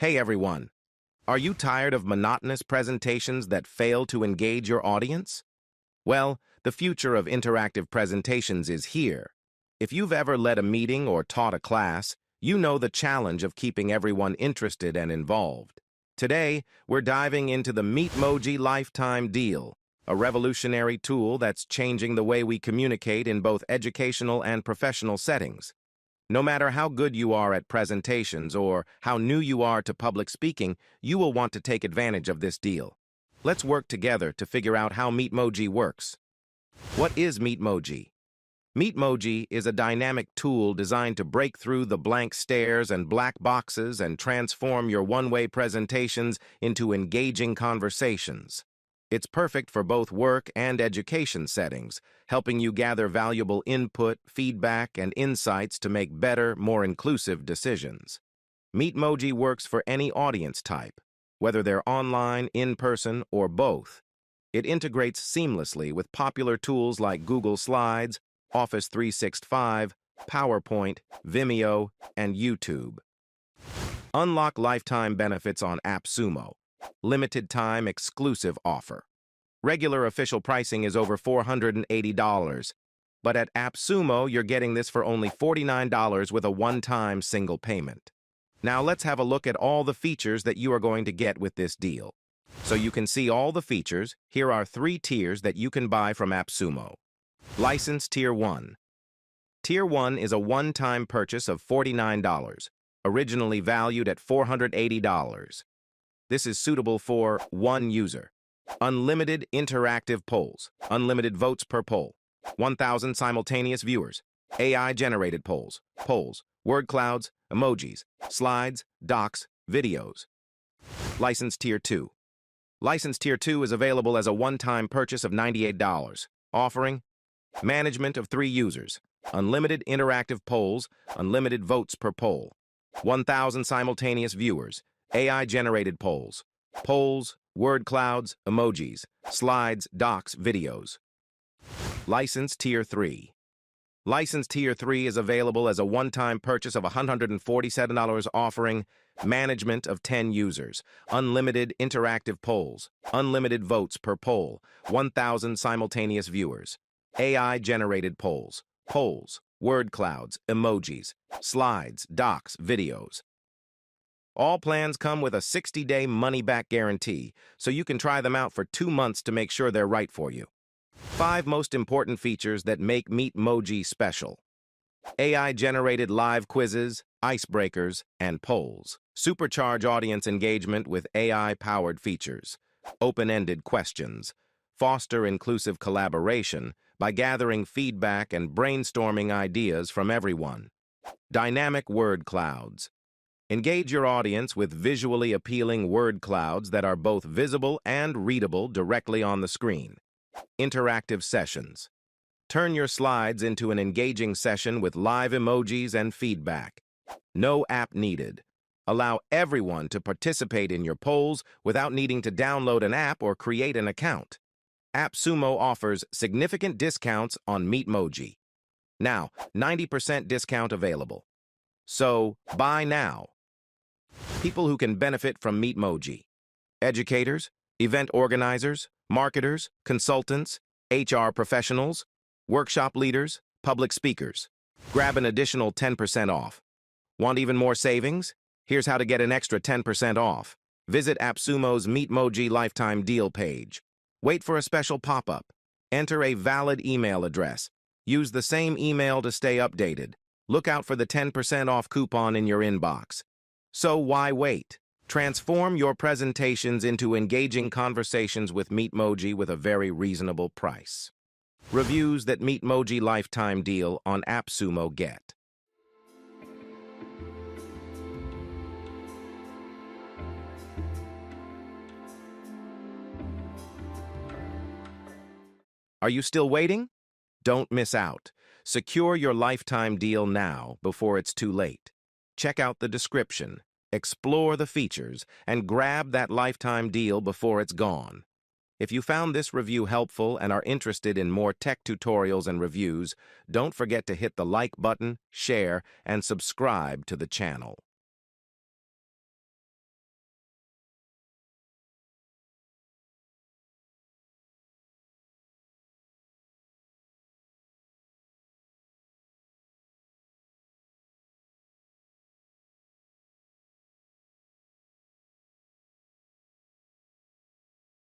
Hey everyone, are you tired of monotonous presentations that fail to engage your audience? Well, the future of interactive presentations is here. If you've ever led a meeting or taught a class, you know the challenge of keeping everyone interested and involved. Today, we're diving into the MeetMoji Lifetime Deal, a revolutionary tool that's changing the way we communicate in both educational and professional settings. No matter how good you are at presentations or how new you are to public speaking, you will want to take advantage of this deal. Let's work together to figure out how MeetMoji works. What is MeetMoji? MeetMoji is a dynamic tool designed to break through the blank stares and black boxes and transform your one-way presentations into engaging conversations. It's perfect for both work and education settings, helping you gather valuable input, feedback, and insights to make better, more inclusive decisions. MeetMoji works for any audience type, whether they're online, in-person, or both. It integrates seamlessly with popular tools like Google Slides, Office 365, PowerPoint, Vimeo, and YouTube. Unlock lifetime benefits on AppSumo. Limited time exclusive offer. Regular official pricing is over $480, but at AppSumo you're getting this for only $49 with a one-time single payment. Now let's have a look at all the features that you are going to get with this deal. So you can see all the features, here are 3 tiers that you can buy from AppSumo. License Tier 1. Tier 1 is a one-time purchase of $49, originally valued at $480. This is suitable for one user. Unlimited interactive polls, unlimited votes per poll, 1,000 simultaneous viewers, AI-generated polls, word clouds, emojis, slides, docs, videos. License Tier 2. License Tier 2 is available as a one-time purchase of $98, offering management of 3 users, unlimited interactive polls, unlimited votes per poll, 1,000 simultaneous viewers, AI-generated polls, word clouds, emojis, slides, docs, videos. License Tier 3. License Tier 3 is available as a one-time purchase of $147, offering management of 10 users, unlimited interactive polls, unlimited votes per poll, 1,000 simultaneous viewers, AI-generated polls, word clouds, emojis, slides, docs, videos. All plans come with a 60-day money-back guarantee, so you can try them out for 2 months to make sure they're right for you. 5 most important features that make MeetMoji special. AI-generated live quizzes, icebreakers, and polls. Supercharge audience engagement with AI-powered features. Open-ended questions. Foster inclusive collaboration by gathering feedback and brainstorming ideas from everyone. Dynamic word clouds. Engage your audience with visually appealing word clouds that are both visible and readable directly on the screen. Interactive sessions. Turn your slides into an engaging session with live emojis and feedback. No app needed. Allow everyone to participate in your polls without needing to download an app or create an account. AppSumo offers significant discounts on MeetMoji. Now, 90% discount available. So, buy now. People who can benefit from MeetMoji. Educators, event organizers, marketers, consultants, HR professionals, workshop leaders, public speakers. Grab an additional 10% off. Want even more savings? Here's how to get an extra 10% off. Visit AppSumo's MeetMoji Lifetime Deal page. Wait for a special pop-up. Enter a valid email address. Use the same email to stay updated. Look out for the 10% off coupon in your inbox. So why wait? Transform your presentations into engaging conversations with MeetMoji with a very reasonable price. Reviews that MeetMoji Lifetime Deal on AppSumo get. Are you still waiting? Don't miss out. Secure your lifetime deal now before it's too late. Check out the description, explore the features, and grab that lifetime deal before it's gone. If you found this review helpful and are interested in more tech tutorials and reviews, don't forget to hit the like button, share, and subscribe to the channel.